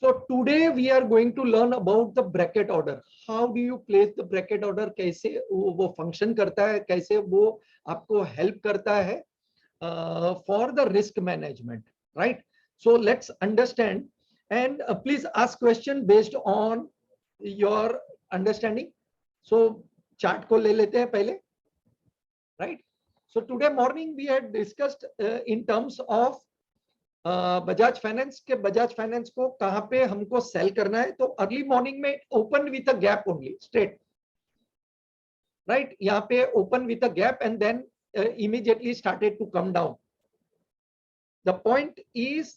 So today we are going to learn about the bracket order. How do you place the bracket order? कैसे वो function करता है, कैसे वो आपको help करता है for the risk management, right? So let's understand and please ask question based on your understanding. So chart को ले लेते हैं पहले, right? So today morning we had discussed in terms of Bajaj finance के बजाज फाइनेंस को कहां पे हमको सेल करना है. तो अर्ली मॉर्निंग में open with a gap only, straight, right? यहाँ पे open with a gap and then immediately started to come down. The point is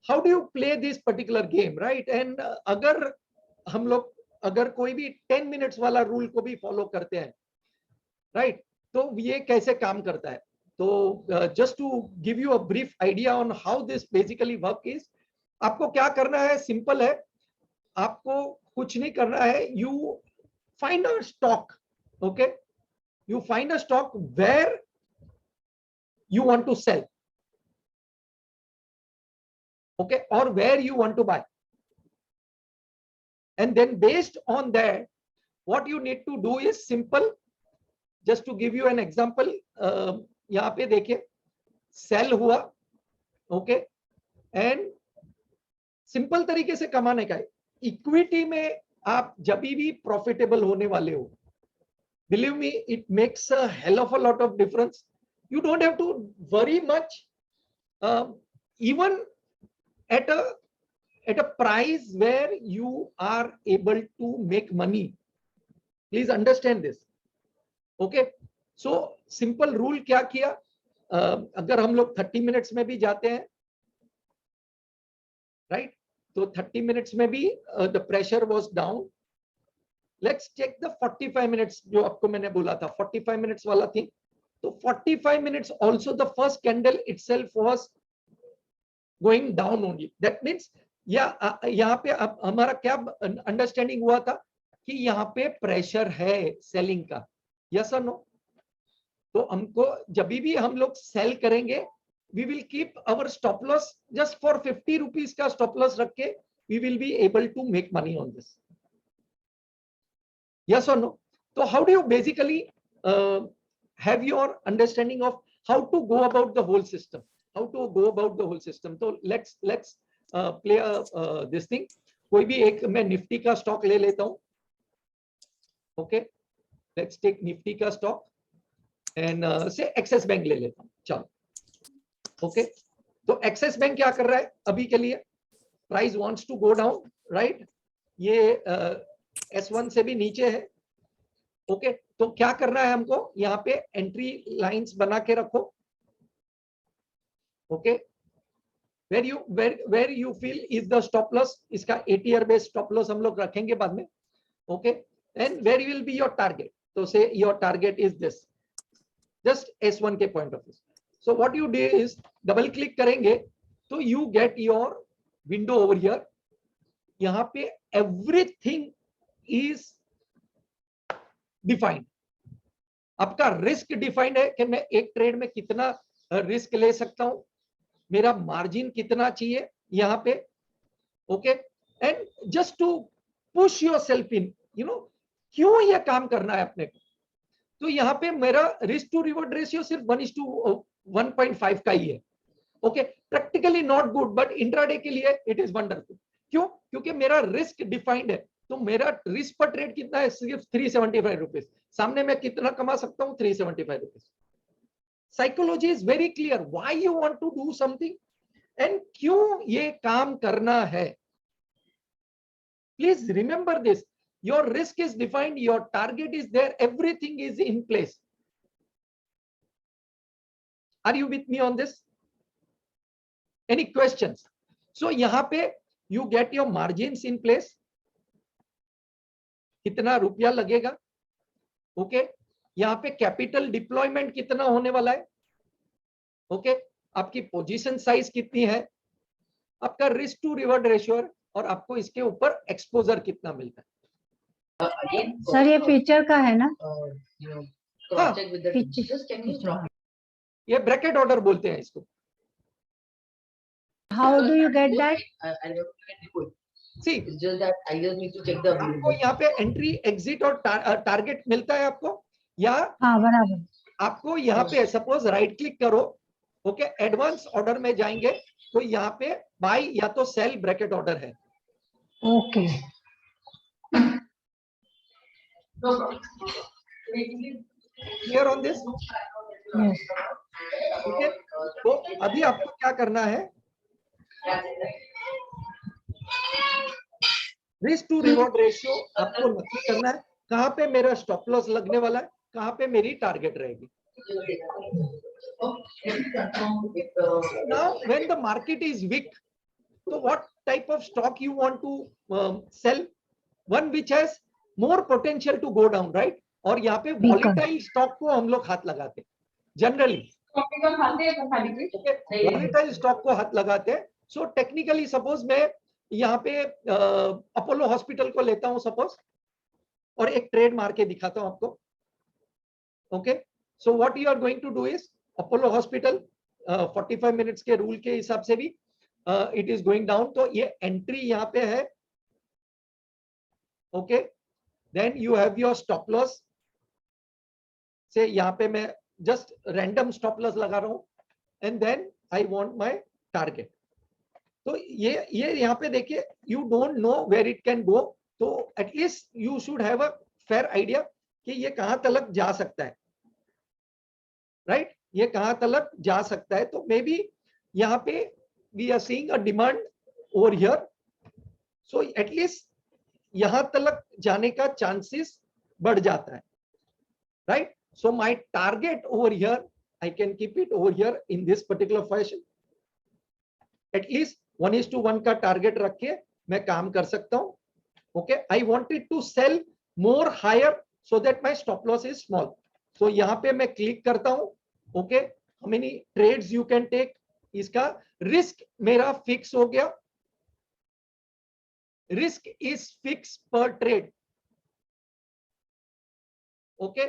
how do you play this particular game, right? And अगर हम लोग अगर कोई भी 10 minutes वाला rule को भी फॉलो करते हैं, राइट, तो ये कैसे काम करता है. तो just to give you a brief idea on how this basically work is, आपको क्या करना है, सिंपल है, आपको कुछ नहीं करना है. You find a stock, okay? You find a stock where you want to sell, okay, or where you want to buy, and then based on that, what you need to do is simple. Just to give you an example, यहाँ पे देखिए cell हुआ, okay, and simple तरीके से कमाने का है. Equity में आप जब भी प्रॉफिटेबल होने वाले हो, believe me, it makes a hell of a lot of difference. You don't have to worry much, even at a price where you are able to make money. Please understand this, okay? So simple rule क्या किया, अगर हम लोग 30 minutes में भी जाते हैं, right, तो 30 मिनट्स में भी the pressure was down. Let's take the 45 minutes जो आपको मैंने बोला था, 45 मिनट्स वाला थी. तो 45 minutes also the first candle itself was going down only. That means यहाँ पे अब हमारा क्या अंडरस्टैंडिंग हुआ था कि यहाँ पे प्रेशर है सेलिंग का, यस और नो? तो हमको जब भी हम लोग सेल करेंगे, we will keep our stop loss just for 50 rupees का स्टॉप लॉस रख के we will be able to make money on this, yes और नो? तो how do you basically have your understanding of how to go about the whole system, how to go about the whole system. तो let's play this thing. कोई भी एक मैं Nifty का stock ले लेता हूं, ओके? लेट्स टेक निफ्टी का स्टॉक एंड से एक्सिस बैंक ले लेता हूं, चलो, ओके? तो एक्सिस बैंक क्या कर रहा है अभी के लिए? Price wants to go down, right? ये S1 से भी नीचे है, ओके? तो क्या करना है हमको, यहाँ पे एंट्री लाइंस बना के रखो, okay? Where you feel is the stop loss, इसका ATR बेस्ड स्टॉप लॉस हम लोग रखेंगे बाद में, okay? And where will be your target. तो say your target is this, just S1 के point of view. So what you do is double click करेंगे तो you get your window over here. यहाँ पे एवरीथिंग इज डिफाइंड. आपका risk defined है कि मैं एक ट्रेड में कितना रिस्क ले सकता हूं, मेरा मार्जिन कितना चाहिए यहाँ पे, okay? And just to push yourself in, you know, क्यों ये काम करना है अपने को. तो यहाँ पे मेरा रिस्क टू रिवॉर्ड रेशियो सिर्फ 1:1.5 का ही है, okay? Practically not good, but intraday के लिए इट इज वंडरफुल. क्यों? क्योंकि मेरा रिस्क डिफाइंड है. तो मेरा रिस्क पर ट्रेड कितना है, सिर्फ 375 रुपीज. सामने मैं कितना कमा सकता हूँ, 375 rupees. Psychology is very clear, why you want to do something and क्यों ये काम करना है. Please remember this. Your risk is defined, your target is there, everything is in place. Are you with me on this? Any questions? So यहाँ पे you get your margins in place. कितना रुपया लगेगा, ओके? यहाँ पे capital deployment कितना होने वाला है, ओके? आपकी पोजीशन साइज कितनी है, आपका रिस्क टू रिवॉर्ड रेशियो, और आपको इसके ऊपर एक्सपोजर कितना मिलता है. सर ये फीचर का है ना? हाँ, ये ब्रैकेट ऑर्डर बोलते हैं इसको. how do you get that? I never get report. See, It's just that I just need to check the आपको यहाँ पे एंट्री एग्जिट और टारगेट मिलता है आपको, या हाँ बराबर. आपको यहाँ पे सपोज राइट क्लिक करो, ओके, एडवांस ऑर्डर में जाएंगे तो यहाँ पे बाय या तो सेल ब्रैकेट ऑर्डर है. Okay. Clear on this? Yes. Okay, तो अभी आपको क्या करना है, रिस्क टू रिवॉर्ड रेशियो आपको नक्की करना है, कहाँ पे मेरा स्टॉप लॉस लगने वाला है, कहाँ पे मेरी टारगेट रहेगी. Now when the market is weak, so what type of stock you want to sell? One which has more potential to go down, right? और यहाँ पे volatile stock को हम लोग हाथ लगाते हैं जनरली. volatile stock को हाथ लगाते हैं. So technically suppose मैं यहाँ पे अपोलो हॉस्पिटल को लेता हूँ सपोज, और एक ट्रेड मार के दिखाता हूँ आपको. Okay, so what you are going to do is, Apollo hospital 45 minutes के रूल के हिसाब से भी इट इज गोइंग डाउन, तो ये एंट्री यहाँ पे है. Okay, then you have your stop loss से, यहाँ पे मैं जस्ट रैंडम स्टॉप लॉस लगा रहा हूँ, and then I want my target. तो ये यहाँ पे देखिए, you don't know where it can go, तो at least you should have a fair idea कि ये कहां तक जा सकता है, राइट? ये कहां तक जा सकता है. तो मे बी यहाँ पे we are seeing a demand over here, so at least यहां तक जाने का चांसेस बढ़ जाता है, right? So my target over here, I can keep it over here in this particular fashion. At least 1:1 का टारगेट रख के मैं काम कर सकता हूं. Okay, I wanted to sell more higher so that my stop loss is small. So यहाँ पे मैं क्लिक करता हूं. Okay, how many trades you can take, इसका रिस्क मेरा फिक्स हो गया. Risk is fix per trade. ओके,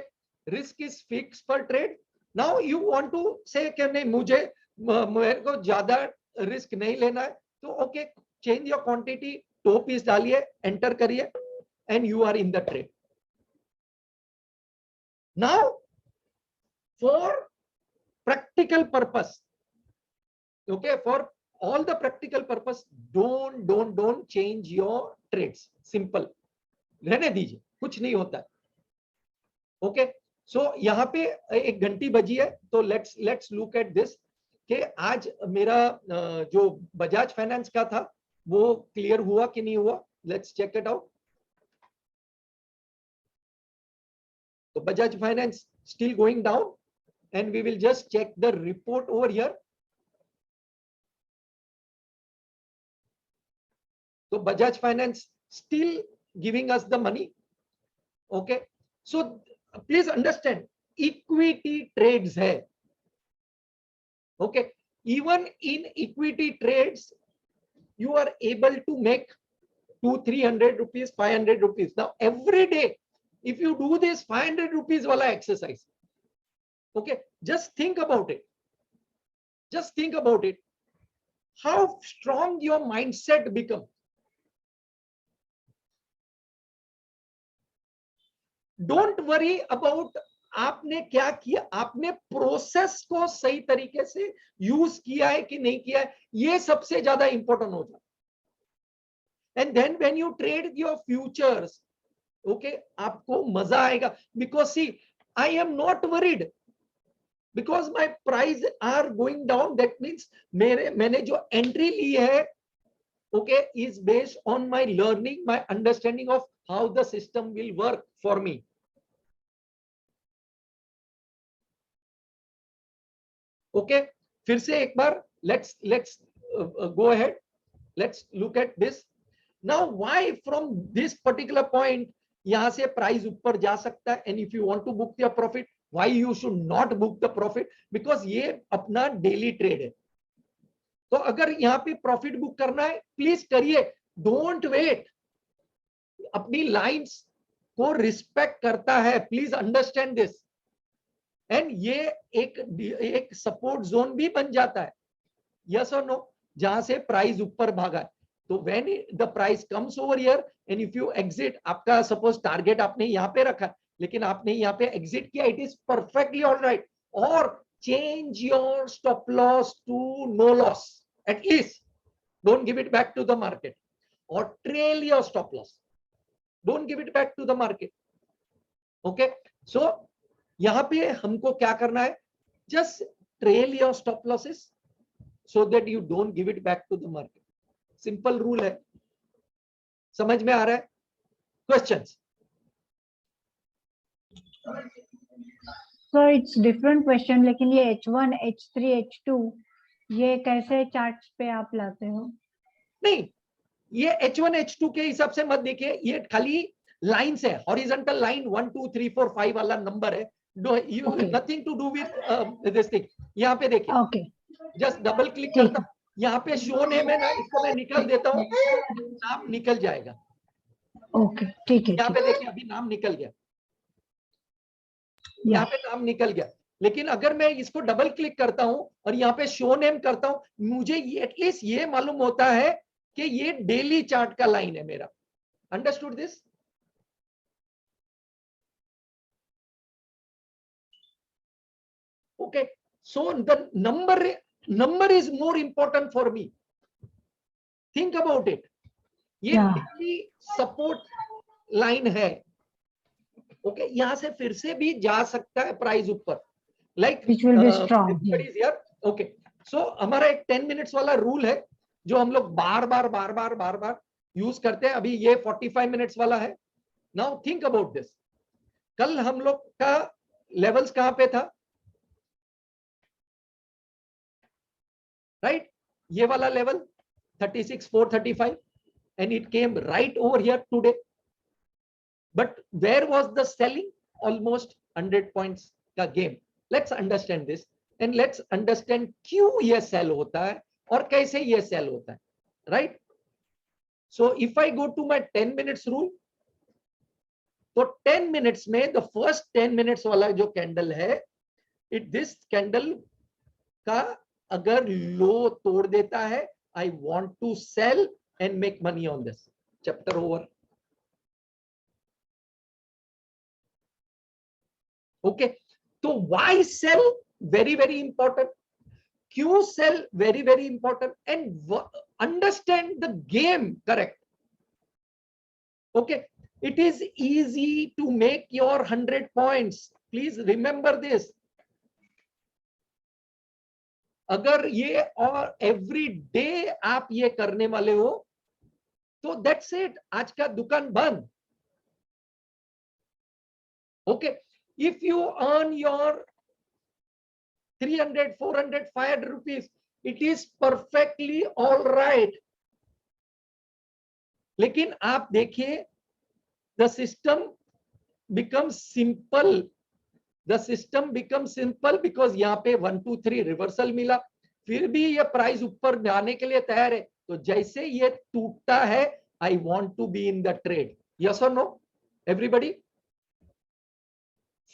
risk is fix per trade. Now you want to say कि नहीं, मेरे को ज्यादा रिस्क नहीं लेना है, तो okay, change your quantity, 2 piece डालिए, एंटर करिए, and you are in the trade. Now for practical purpose, okay, for all the practical purpose, don't change your trades. Simple रहने दीजिए, कुछ नहीं होता. ओके, सो यहाँ पे एक घंटी बजी है, तो लेट्स लुक एट दिस कि आज मेरा जो बजाज फाइनेंस का था वो क्लियर हुआ कि नहीं हुआ. Let's check it out. तो Bajaj Finance still going down, and we will just check the report over here. तो Bajaj Finance still giving us the money. Okay, so please understand, equity trades है. Okay, even in equity trades, you are able to make 200-300 rupees, 500 rupees. Now, every day, if you do this 500 rupees wala exercise, okay, just think about it. Just think about it. How strong your mindset becomes. Don't worry about आपने क्या किया, आपने process को सही तरीके से use किया है कि नहीं किया है, ये सबसे ज्यादा इंपॉर्टेंट हो जाता. And then when you trade your futures, okay, आपको मजा आएगा. Because see, I am not worried because my price are going down. That means मैंने जो एंट्री ली है, okay, is based on my learning, my understanding of how the system will work for me. Okay, फिर से एक बार let's go ahead. Let's look at this. Now why from this particular point यहाँ से price ऊपर जा सकता है, and if you want to book your profit, why you should not book the profit? Because ये अपना डेली ट्रेड है. तो अगर यहाँ पे प्रॉफिट बुक करना है, प्लीज करिए, डोंट वेट. अपनी लाइंस को रिस्पेक्ट करता है, प्लीज अंडरस्टैंड दिस. एंड ये एक सपोर्ट जोन भी बन जाता है. यस और नो? जहां से प्राइस ऊपर भागा है। तो when the price comes over here and if you exit, आपका सपोज टारगेट आपने यहाँ पे रखा है, लेकिन आपने यहाँ पे एग्जिट किया, इट इज परफेक्टली ऑलराइट, और change your stop loss to no loss at least, don't give it back to the market, और trail your stop loss, don't give it back to the market. Okay, so यहाँ पे हमको क्या करना है, just trail your stop losses so that you don't give it back to the market. Simple rule है, समझ में आ रहा है? Questions? So it's different question, लेकिन ये H1, H3, H2 ये कैसे चार्ट्स पे आप लाते हो? नहीं, ये H1, H2 के हिसाब से मत देखिए, ये खाली लाइन्स है, हॉरिजॉन्टल लाइन 1 2 3 4 5 वाला नंबर है, nothing to do with this thing. यहाँ पे देखिए, ओके, जस्ट डबल क्लिक करता हूँ, यहाँ पे शो नेम है ना, इसको मैं निकल देता हूँ, नाम निकल जाएगा। ओके, ठीक है। यहाँ पे देखिए, अभी नाम निकल गया, यहाँ पे नाम निकल गया, लेकिन अगर मैं इसको डबल क्लिक करता हूं और यहाँ पे शो नेम करता हूं, मुझे एटलीस्ट ये मालूम होता है कि ये डेली चार्ट का लाइन है मेरा। Understood this? Okay, so the number is more important for me, think about it. ये डेली सपोर्ट लाइन है, ओके, यहां से फिर से भी जा सकता है प्राइस ऊपर, लाइक ओके। सो हमारा एक 10 मिनट्स वाला रूल है जो हम लोग बार बार यूज करते हैं। अभी ये 45 मिनट्स वाला है। नाउ थिंक अबाउट दिस, कल हम लोग का लेवल्स कहां पे था, राइट? ये वाला level 36,435 and it came right over here today. But where was the selling? Almost 100 points का game. Let's understand this and let's understand क्यों ये sell होता है और कैसे ये sell होता है, right? So if I go to my 10 minutes rule, तो 10 minutes में the first 10 minutes वाला जो कैंडल है, this कैंडल का अगर लो तोड़ देता है, I want to sell and make money on this. Chapter over. Okay, so why sell? Very important. Q sell? Very important. And understand the game correct. Okay, it is easy to make your 100 points. Please remember this. अगर ये और every day आप ये करने वाले हो तो that's it, आज का दुकान बंद। Okay, if you earn your 300, 400, 500 rupees, it is perfectly all right. लेकिन आप देखिए, the system becomes simple. The system becomes simple because यहाँ पे 1 2 3 रिवर्सल मिला, फिर भी ये प्राइस ऊपर जाने के लिए तैयार है। तो जैसे ये टूटता है, I want to be in the trade. Yes or no? Everybody?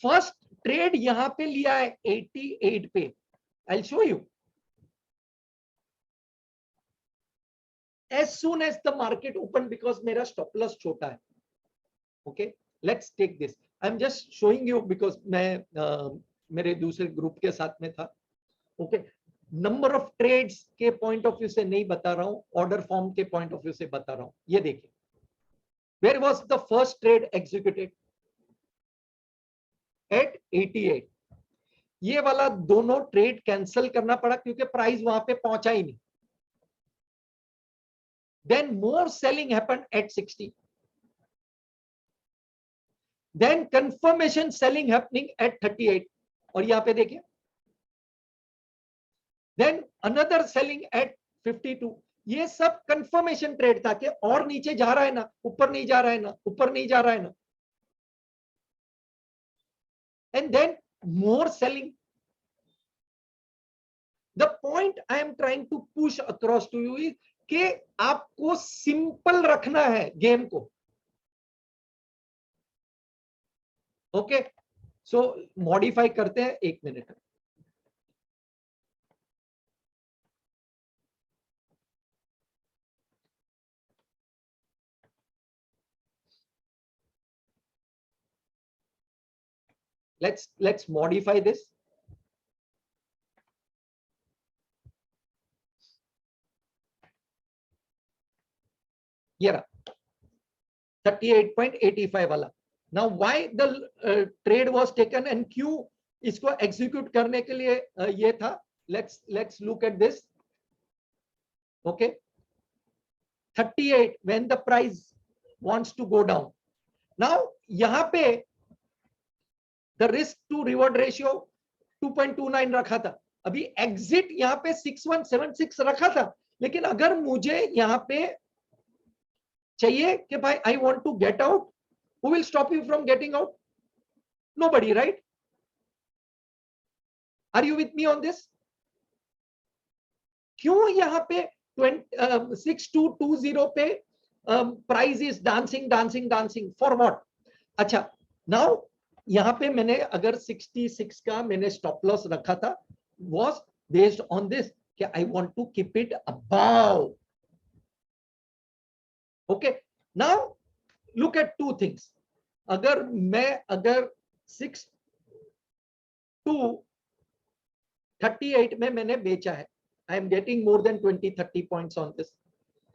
First trade यहां पे लिया है 88 पे। I'll show you. As soon as the market opened, because मेरा स्टॉप लॉस छोटा है। Okay, let's take this. I'm just showing you because मैं मेरे दूसरे ग्रुप के साथ में था। Okay, नंबर ऑफ ट्रेड्स के पॉइंट ऑफ व्यू से नहीं बता रहा हूं, ऑर्डर फॉर्म के पॉइंट ऑफ व्यू से बता रहा हूं। ये देखिए, where was the first trade executed? At 88. ये वाला दोनों ट्रेड कैंसिल करना पड़ा क्योंकि प्राइस वहां पे पहुंचा ही नहीं। Then more selling happened at 60. Then confirmation selling happening at 38. और यहां पे देखिए, then another selling at 52. ये सब कंफर्मेशन ट्रेड था कि और नीचे जा रहा है ना, ऊपर नहीं जा रहा है ना, ऊपर नहीं जा रहा है ना। And then more selling. The point I am trying to push across to you is कि आपको सिंपल रखना है गेम को। ओके, सो मॉडिफाई करते हैं, 1 minute. let's modify this. Yeah, 38.85 वाला. Now why the trade was taken and क्यों इसको execute करने के लिए ये था? Let's look at this. Okay, 38 when the price wants to go down. Now यहाँ पे the risk to reward ratio 2.29 रखा था. अभी exit यहाँ पे 6176 रखा था, लेकिन अगर मुझे यहाँ पे चाहिए कि भाई I want to get out, who will stop you from getting out? Nobody, right? Are you with me on this? क्यों यहाँ पे 6220 पे price is dancing dancing dancing for what? अच्छा, नाउ यहाँ पे मैंने अगर 66 का मैंने स्टॉप लॉस रखा था, was based on this कि I want to keep it above. Okay, now look at two things. अगर 6 to 38 में मैंने बेचा है, I am getting more than 20-30 points on this.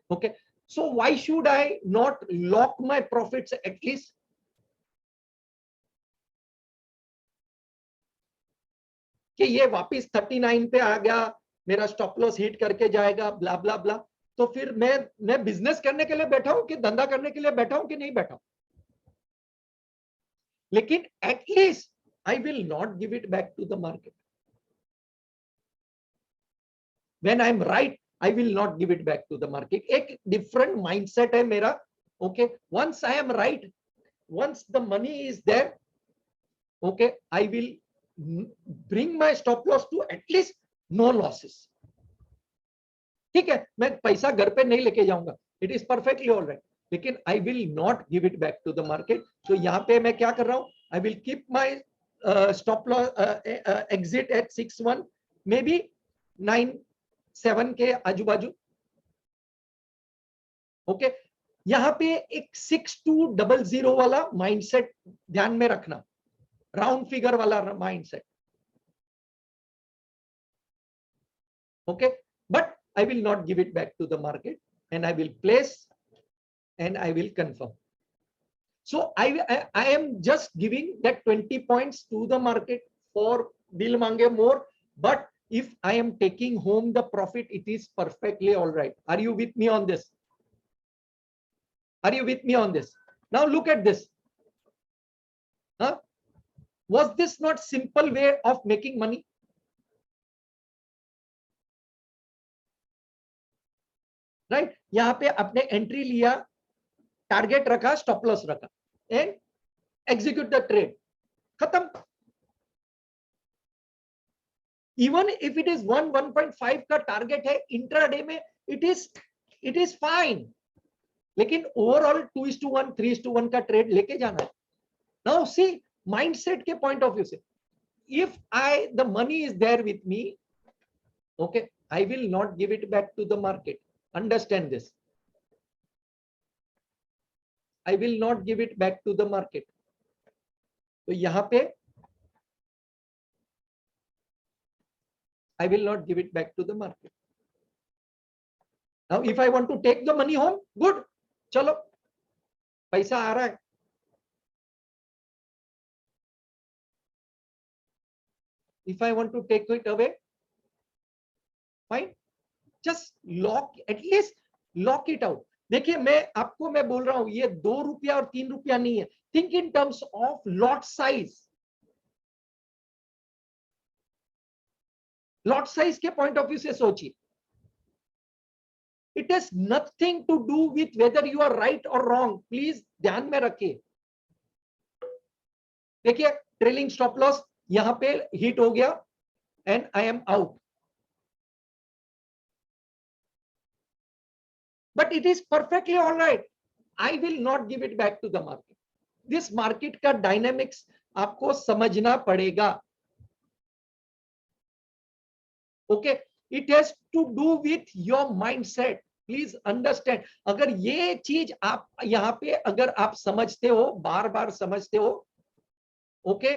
Okay, so why should I not lock my profits at least? कि ये वापस 39 पे आ गया, मेरा स्टॉप लॉस हिट करके जाएगा, ब्ला ब्ला ब्ला, तो फिर मैं बिजनेस करने के लिए बैठा हूं कि धंधा करने के लिए बैठा हूं कि नहीं बैठा हूं? लेकिन at least I will not give it back to the market. When I am right, I will not give it back to the market. एक different mindset है मेरा. Okay, once I am right, once the money is there, okay, I will bring my stop loss to at least no losses. ठीक है, मैं पैसा घर पे नहीं लेके जाऊंगा. It is perfectly all right. लेकिन I will not give it back to the market. So यहाँ पे मैं क्या कर रहा हूँ? I will keep my stop loss exit at 61, maybe 97 के आजू बाजू. ओके, यहाँ पे एक 6200 वाला माइंडसेट ध्यान में रखना, राउंड फिगर वाला mindset. Okay, but I will not give it back to the market and I will place and I will confirm. So I am just giving that 20 points to the market for dil mange more, but if I am taking home the profit, it is perfectly all right. Are you with me on this? Are you with me on this? Now look at this. Huh? Was this not simple way of making money? Right, यहाँ पे आपने entry लिया, target रखा, stop loss रखा and execute the trade, खत्म. Even if it is 1.5 का target है intraday में, इट इज फाइन. लेकिन ओवरऑल 2:1 3:1 का ट्रेड लेके जाना है. नाउ सी माइंडसेट के पॉइंट ऑफ व्यू से, if the money is there with me, okay, I will not give it back to the market. Understand this. I will not give it back to the market. तो यहाँ पे I will not give it back to the market. Now if I want to take the money home, good, चलो पैसा आ रहा है. If I want to take it away, fine. Just lock, at least lock it out. देखिए मैं बोल रहा हूं, ये 2 रुपया और 3 रुपया नहीं है. Think in terms of lot size. Lot size के पॉइंट ऑफ व्यू से सोचिए. It has nothing to do with whether you are right और रॉन्ग. प्लीज ध्यान में रखिए. देखिए ट्रेलिंग स्टॉप लॉस यहां पे हिट हो गया and I am out. But it is perfectly all right. I will not give it back to the market. This market का dynamics आपको समझना पड़ेगा. Okay, it has to do with your mindset. Please understand. अगर ये चीज आप यहाँ पे अगर आप समझते हो, बार बार समझते हो, okay,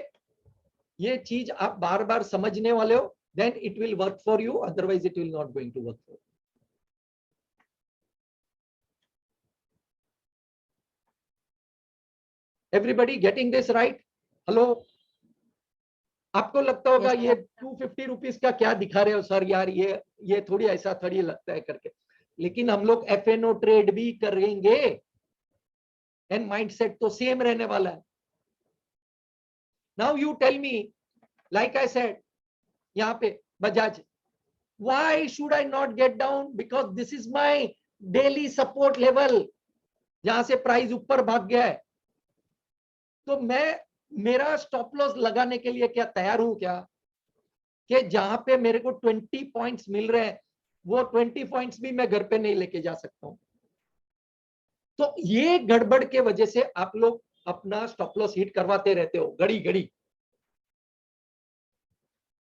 ये चीज आप बार बार समझने वाले हो, then it will work for you, otherwise it will not going to work for you. Everybody getting this right? Hello, आपको लगता होगा Yes, ये 250 रुपीज का क्या दिखा रहे हो सर यार, ये थोड़ी ऐसा थोड़ी लगता है करके, लेकिन हम लोग एफएनओ ट्रेड भी करेंगे एंड माइंडसेट तो सेम रहने वाला है। Now you tell me, like I said, यहाँ पे Bajaj, why should I not get down? Because this is my daily support level, जहां से प्राइस ऊपर भाग गया है, तो मैं मेरा स्टॉप लॉस लगाने के लिए क्या तैयार हूं क्या, कि जहां पे मेरे को 20 पॉइंट्स मिल रहे हैं वो 20 पॉइंट्स भी मैं घर पे नहीं लेके जा सकता हूं। तो ये गड़बड़ के वजह से आप लोग अपना स्टॉप लॉस हिट करवाते रहते हो घड़ी घड़ी।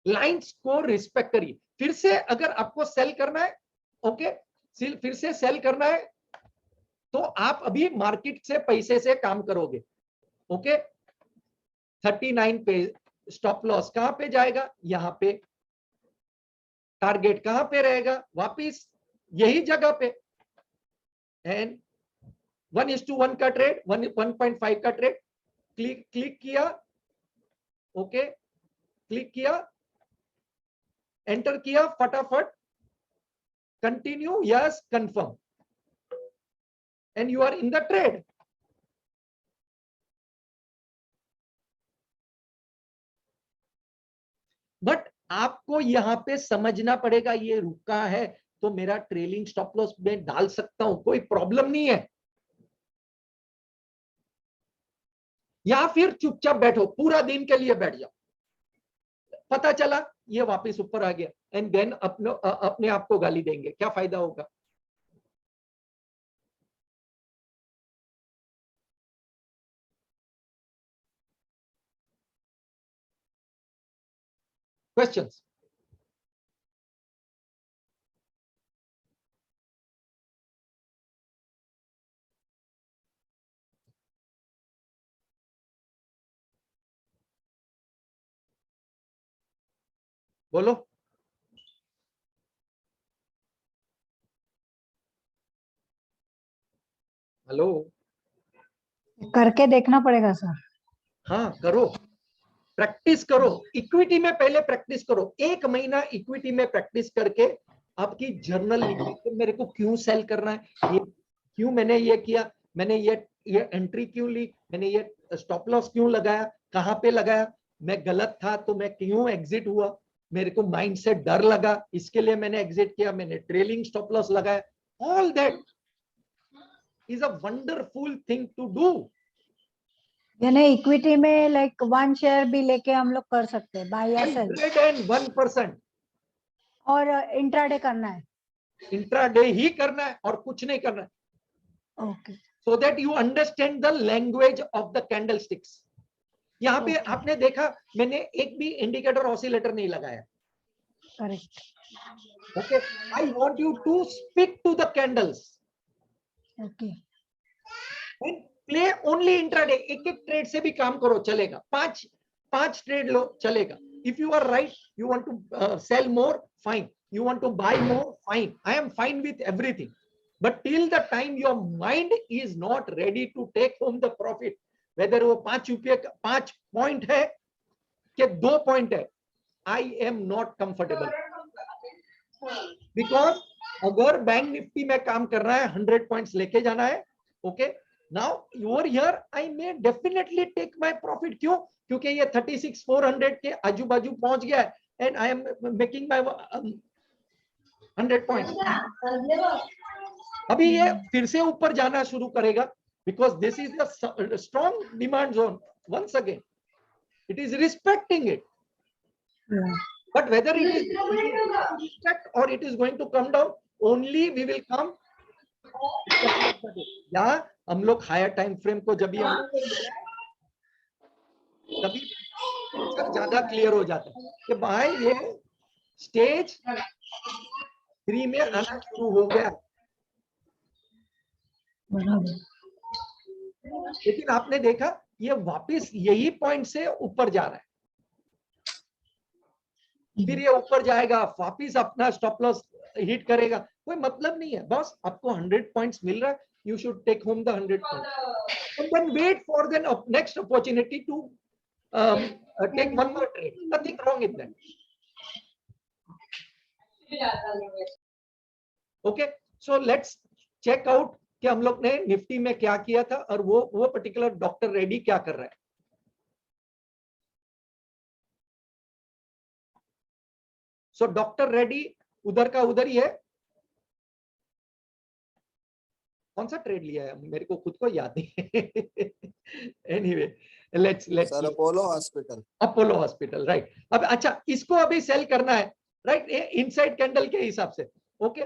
लाइंस को रिस्पेक्ट करिए। फिर से अगर आपको सेल करना है, ओके, फिर से सेल करना है तो आप अभी मार्केट से पैसे से काम करोगे, ओके। 39 पे स्टॉप लॉस कहां पे जाएगा, यहां पे। टारगेट कहां पे रहेगा, वापिस यही जगह पे। एंड 1:1 का ट्रेड, 1.5 का ट्रेड, क्लिक किया, ओके, क्लिक किया, एंटर किया, फटाफट continue, yes, confirm, and you are in the trade. But आपको यहां पे समझना पड़ेगा, ये रुका है तो मेरा ट्रेलिंग स्टॉप लॉस में डाल सकता हूं, कोई प्रॉब्लम नहीं है। या फिर चुपचाप बैठो, पूरा दिन के लिए बैठ जाओ, पता चला ये वापस ऊपर आ गया, एंड देन अपने आप को गाली देंगे, क्या फायदा होगा। क्वेश्चंस? बोलो। हेलो, करके देखना पड़ेगा सर। हाँ करो, प्रैक्टिस करो, इक्विटी में पहले प्रैक्टिस करो, 1 महीना इक्विटी में प्रैक्टिस करके आपकी जर्नल लिखिए, मेरे को क्यों सेल करना है, ये क्यों मैंने ये किया, मैंने ये एंट्री क्यों ली, मैंने ये स्टॉप लॉस क्यों लगाया, कहां पे लगाया, मैं गलत था तो मैं क्यों एग्जिट हुआ, मेरे को माइंड से डर लगा इसके लिए मैंने एग्जिट किया, मैंने ट्रेलिंग स्टॉप लॉस लगाया। All that is a wonderful thing to do. यानी इक्विटी में लाइक 1 शेयर भी लेके हम लोग कर सकते हैं, बाय या सेल, 101%। और इंट्राडे करना है। इंट्राडे ही करना है और कुछ नहीं करना है। Okay, so that you understand the language of the candlesticks। यहाँ पे Okay. आपने देखा मैंने एक भी इंडिकेटर ऑसिलेटर नहीं लगाया, correct, okay. I want you to speak to the candles okay, and play only intraday. एक एक ट्रेड से भी काम करो, चलेगा, 5 ट्रेड लो, चलेगा। If you are right, you want to sell more, fine, you want to buy more, fine, I am fine with everything, but till the time your mind is not ready to take home the profit, whether वो 5 रुपये 5 point है कि 2 point है, I am not comfortable, because अगर bank Nifty में काम कर रहा है 100 पॉइंट्स लेके जाना है, okay, now over here I may definitely take my profit. क्यों? क्योंकि ये 36,400 के आजू बाजू पहुंच गया है and I am making my 100 points. अभी ये फिर से ऊपर जाना शुरू करेगा, because this is the strong demand zone, once again it is respecting it, but whether it is respect or it is going to come down, only we will come। यहाँ हम लोग हायर टाइम फ्रेम को जब भी तभी ज्यादा clear हो जाता है कि भाई ये स्टेज 3 में आना शुरू हो गया। लेकिन आपने देखा ये वापस यही पॉइंट से ऊपर जा रहा है, फिर ये ऊपर जाएगा, वापिस अपना स्टॉप लॉस हिट करेगा, कोई मतलब नहीं है बॉस। आपको 100 पॉइंट्स मिल रहा है, you should take home the 100 points and then wait for the next opportunity to take one more trade. Nothing wrong in that. Okay, so let's check out कि हम लोग ने निफ्टी में क्या किया था और वो पर्टिकुलर डॉक्टर रेड्डी क्या कर रहा है। सो डॉक्टर रेड्डी उधर का उधर ही है। कौन सा ट्रेड लिया है मेरे को खुद को याद नहीं। Anyway let's sir Apollo hospital. Apollo hospital, right. अब अच्छा, इसको अभी सेल करना है, राइट, इनसाइड कैंडल के हिसाब से। ओके,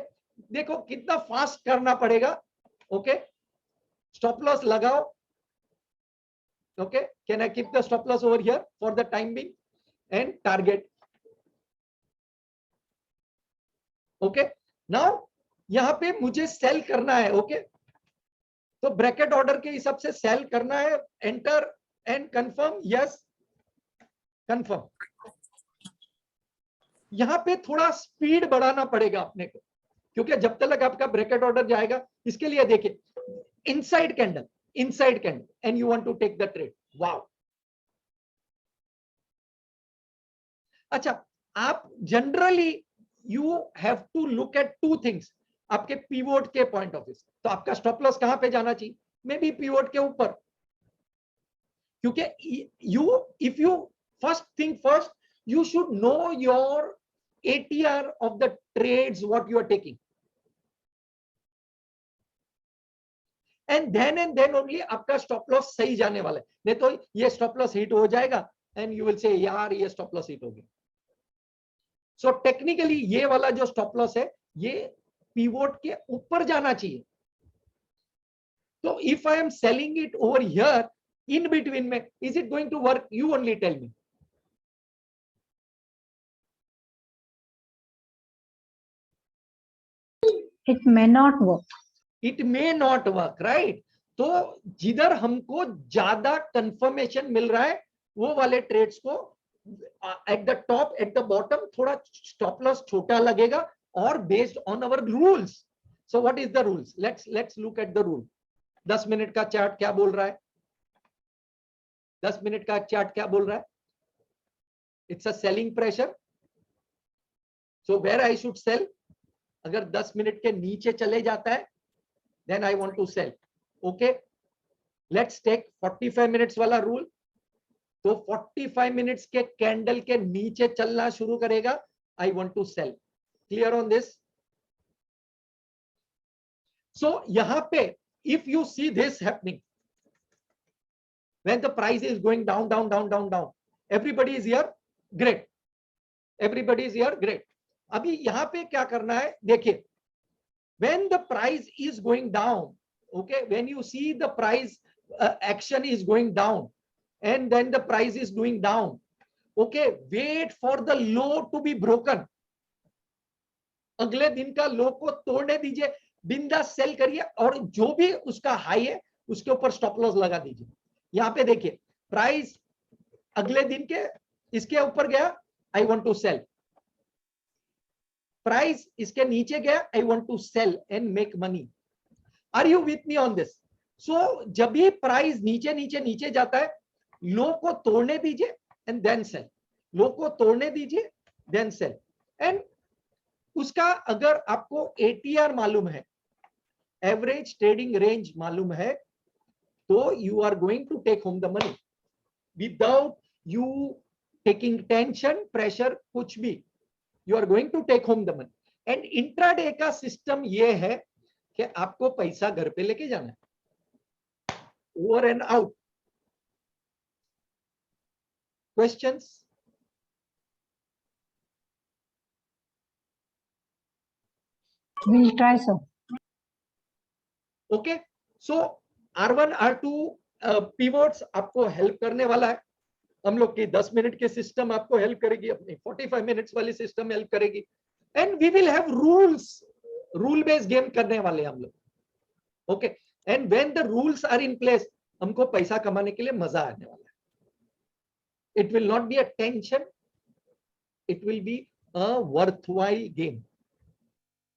देखो कितना फास्ट करना पड़ेगा। ओके, स्टॉप लॉस लगाओ। Okay, can I keep the stop loss over here for the time being and target. Okay, now यहां पे मुझे सेल करना है। ओके, तो ब्रैकेट ऑर्डर के हिसाब से सेल करना है। Enter and confirm, yes confirm. यहां पे थोड़ा स्पीड बढ़ाना पड़ेगा अपने को, क्योंकि जब तक आपका ब्रैकेट ऑर्डर जाएगा, इसके लिए देखिए inside candle and you want to take the trade. Wow, अच्छा, आप generally you have to look at two things आपके पीवोट के पॉइंट ऑफ व्यू से। तो आपका स्टॉप लॉस कहां पे जाना चाहिए? मे बी पीवोट के ऊपर, क्योंकि if you first thing first, you should know your ATR of the trades what you are taking, and then only आपका स्टॉप लॉस सही जाने वाला है। नहीं तो ये स्टॉप लॉस हिट हो जाएगा एंड यू विल से यार ये स्टॉप लॉस हिट हो गया। सो टेक्निकली ये वाला जो स्टॉप लॉस है ये पीवोट के ऊपर जाना चाहिए। तो if I am selling it over here in between में, is it going to work? You only tell me. It may not work. It may not work, right? तो जिधर हमको ज्यादा कंफर्मेशन मिल रहा है वो वाले ट्रेड्स को at the top at the bottom थोड़ा स्टॉप लॉस छोटा लगेगा, और based on our rules. So what is the rules? Let's look at the rule. 10 minute का चार्ट क्या बोल रहा है? 10 मिनट का चार्ट क्या बोल रहा है? It's a selling pressure. So where I should sell? अगर 10 मिनट के नीचे चले जाता है then I want to sell. Okay, let's take 45 minutes वाला रूल। तो 45 मिनट्स के कैंडल के नीचे चलना शुरू करेगा, I want to sell. Clear on this? So यहां पे if you see this happening, when the price is going down, everybody is here, great. Everybody is here, great. अभी यहां पे क्या करना है देखिए, when the price is going down, okay, when you see the price action is going down and then the price is doing down, okay, wait for the low to be broken. अगले दिन का लो को तोड़ने दीजिए, बिंदास cell करिए, और जो भी उसका हाई है उसके ऊपर स्टॉप लॉस लगा दीजिए। यहाँ पे देखिए प्राइस अगले दिन के इसके ऊपर गया, I want to sell. Price इसके नीचे गया, I want to sell and make money. Are you with me on this? So जब भी प्राइस नीचे नीचे नीचे जाता है, लो को तोड़ने दीजिए एंड देन सेल। लो को तोड़ने दीजिए देन सेल। एंड उसका अगर आपको ATR मालूम है, एवरेज ट्रेडिंग रेंज मालूम है, तो you are going to take home the money without you taking tension, pressure, कुछ भी। You are going to take home the money. And intraday का सिस्टम ये है कि आपको पैसा घर पे लेके जाना है, over and out. Questions? We'll try, sir. Okay. So R1 R2 pivots आपको हेल्प करने वाला है। हम लोग की 10 मिनट के सिस्टम आपको हेल्प करेगी, अपनी 45 मिनट्स वाली सिस्टम हेल्प करेगी। And we will have rules, rule based game करने वाले हम लोग। Okay, and when the rules are in place, हमको पैसा कमाने के लिए मजा आने वाला है। It will not be a tension, it will be a worthwhile game.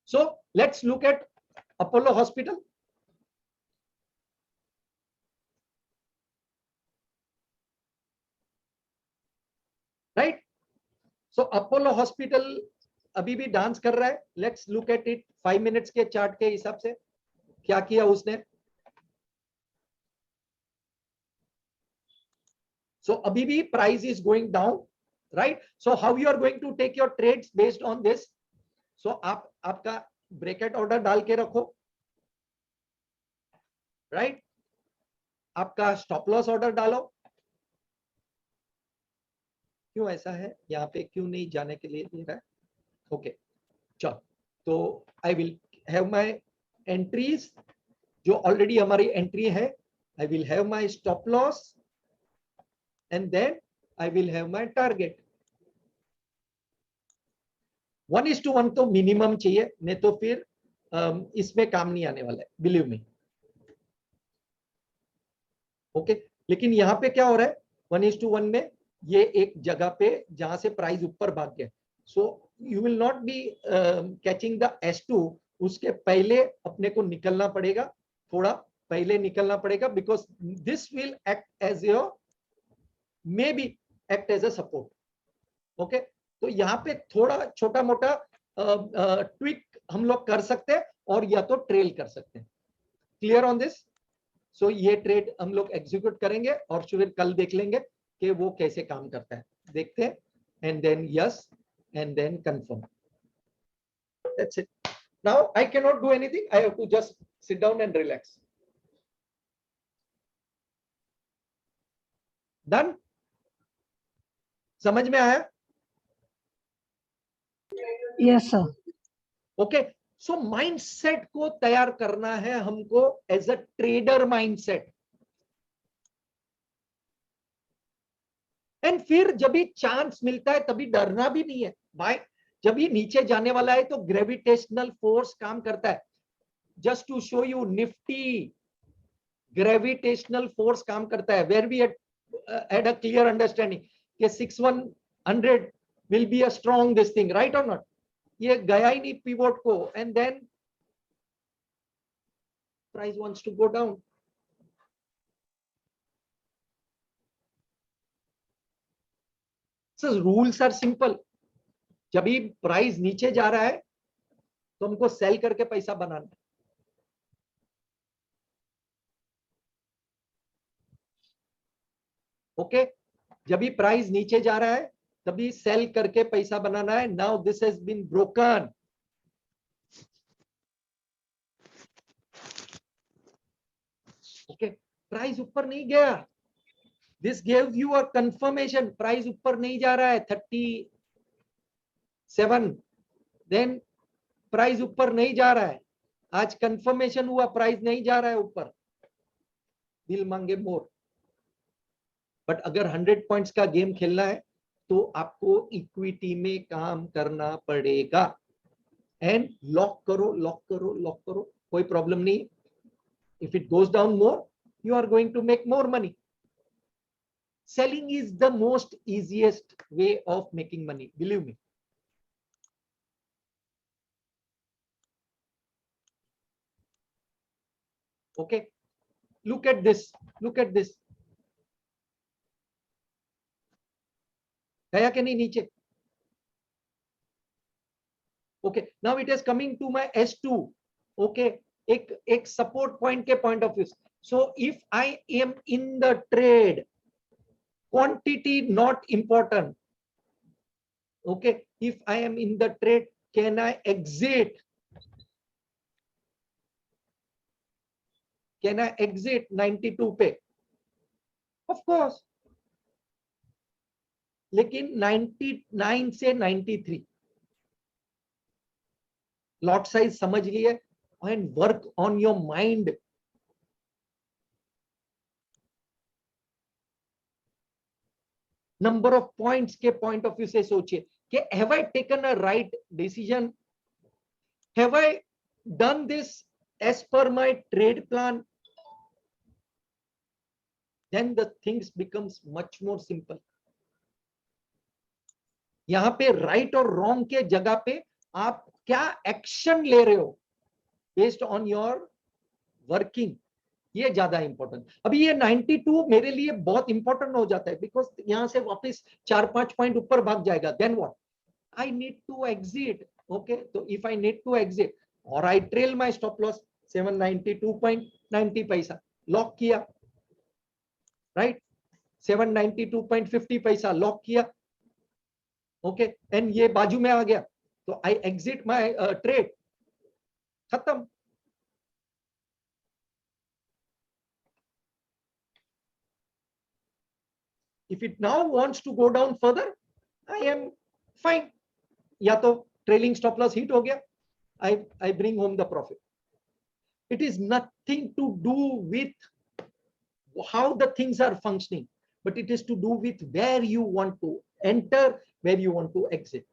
So let's look at Apollo Hospital. Right? So Apollo Hospital अभी भी डांस कर रहा है. Let's look at it 5 minutes के चार्ट के हिसाब से क्या किया उसने. So अभी भी price is going down, right? So how you are going to take your trades based on this? So आप आपका ब्रेकेट ऑर्डर डाल के रखो, right? आपका स्टॉप लॉस ऑर्डर डालो. क्यों ऐसा है यहाँ पे, क्यों नहीं जाने के लिए दे रहा है? ओके चल, तो I will have my entries जो ऑलरेडी हमारी एंट्री है. I will have my stop loss and then I will have my target. 1:1 तो मिनिमम चाहिए, नहीं तो फिर इसमें काम नहीं आने वाला है, बिलीव मी. ओके, लेकिन यहाँ पे क्या हो रहा है 1:1 में, ये एक जगह पे जहां से प्राइस ऊपर भाग गया. So you will not B catching the S2. उसके पहले अपने को निकलना पड़ेगा, थोड़ा पहले निकलना पड़ेगा, because this will act as your, maybe act as a support. Okay, तो यहाँ पे थोड़ा छोटा मोटा ट्विक हम लोग कर सकते हैं और या तो ट्रेल कर सकते हैं. Clear on this? सो ये ट्रेड हम लोग एग्जीक्यूट करेंगे और फिर कल देख लेंगे कि वो कैसे काम करता है. देखते हैं, and then yes, and then confirm. That's it. Now I can not do anything, I have to just sit down and relax. Done? समझ में आया? Yes sir. Okay, so mindset को तैयार करना है हमको as a trader mindset. And फिर जब भी चांस मिलता है तभी डरना भी नहीं है भाई. जब भी नीचे जाने वाला है तो ग्रेविटेशनल फोर्स काम करता है. Just to show you, Nifty gravitational force काम करता है. Where we had a clear understanding कि 6100 will be a strong this thing, right or not? ये गया ही नहीं पिवोट को, and then price wants to go down. So rules are simple. जब भी प्राइस नीचे जा रहा है तो हमको सेल करके पैसा बनाना है. ओके, जब भी प्राइस नीचे जा रहा है तभी सेल करके पैसा बनाना है. Now this has been broken. Okay, price ऊपर नहीं गया. This gives you a confirmation, price ऊपर नहीं जा रहा है 37. देन प्राइस ऊपर नहीं जा रहा है, आज कंफर्मेशन हुआ प्राइस नहीं जा रहा है ऊपर. दिल मांगे मोर. बट अगर 100 पॉइंट्स का गेम खेलना है तो आपको इक्विटी में काम करना पड़ेगा. एंड लॉक करो, लॉक करो, लॉक करो, कोई प्रॉब्लम नहीं. If it goes down more, you are going to make more money. Selling is the most easiest way of making money, believe me. Okay, look at this, look at this. गया कि नहीं नीचे? Okay, now it is coming to my S2. Okay, एक support point के point of view. So if I am in the trade, quantity not important. Okay, if I am in the trade, can I exit? Can I exit 92 पे? Of course. लेकिन 99 से 93 lot size समझ लिए and work on your mind. Number of points के point of view से सोचिए कि have I taken a right decision, have I done this as per my trade plan. Then the things becomes much more simple. यहाँ पे right और wrong के जगह पे आप क्या एक्शन ले रहे हो बेस्ड ऑन योर वर्किंग, ये ज्यादा इंपॉर्टेंट। अभी ये 92 मेरे लिए बहुत इंपॉर्टेंट हो जाता है, बिकॉज यहां से वापस 4-5 पॉइंट ऊपर भाग जाएगा, then what, I need to exit. Okay, तो if I need to exit और I trail my stop loss 792.90 पैसा, लॉक किया, राइट, 792.50 पैसा लॉक किया। ओके, एंड ये बाजू में आ गया तो आई एग्जिट माय ट्रेड, खत्म। If it now wants to go down further, I am fine. या तो ट्रेलिंग स्टॉप लॉस हिट हो गया, I bring home the profit. It is nothing to do with how the things are functioning, but it is to do with where you want to enter, where you want to exit.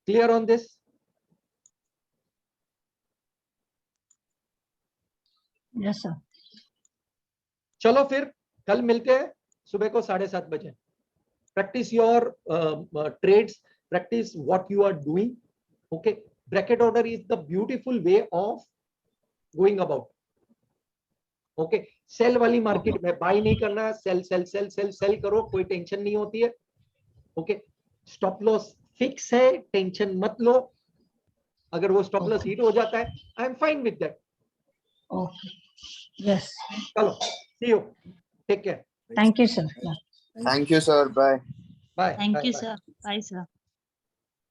Clear on this? Yes, sir. चलो फिर कल मिलते हैं सुबह को 7:30 बजे। Practice your trades, practice what you are doing. Okay, bracket order is the beautiful way of going about. Okay, sell वाली market में बाय नहीं करना, sell sell sell sell sell करो, कोई टेंशन नहीं होती है। ओके, स्टॉप लॉस फिक्स है, टेंशन मत लो। अगर वो स्टॉप लॉस हिट हो जाता है, I am fine with that. Okay. Yes. चलो, see you, take care, Thank you, sir. Yeah. Thank you, sir. Bye. Bye. Thank you, sir. Bye, sir.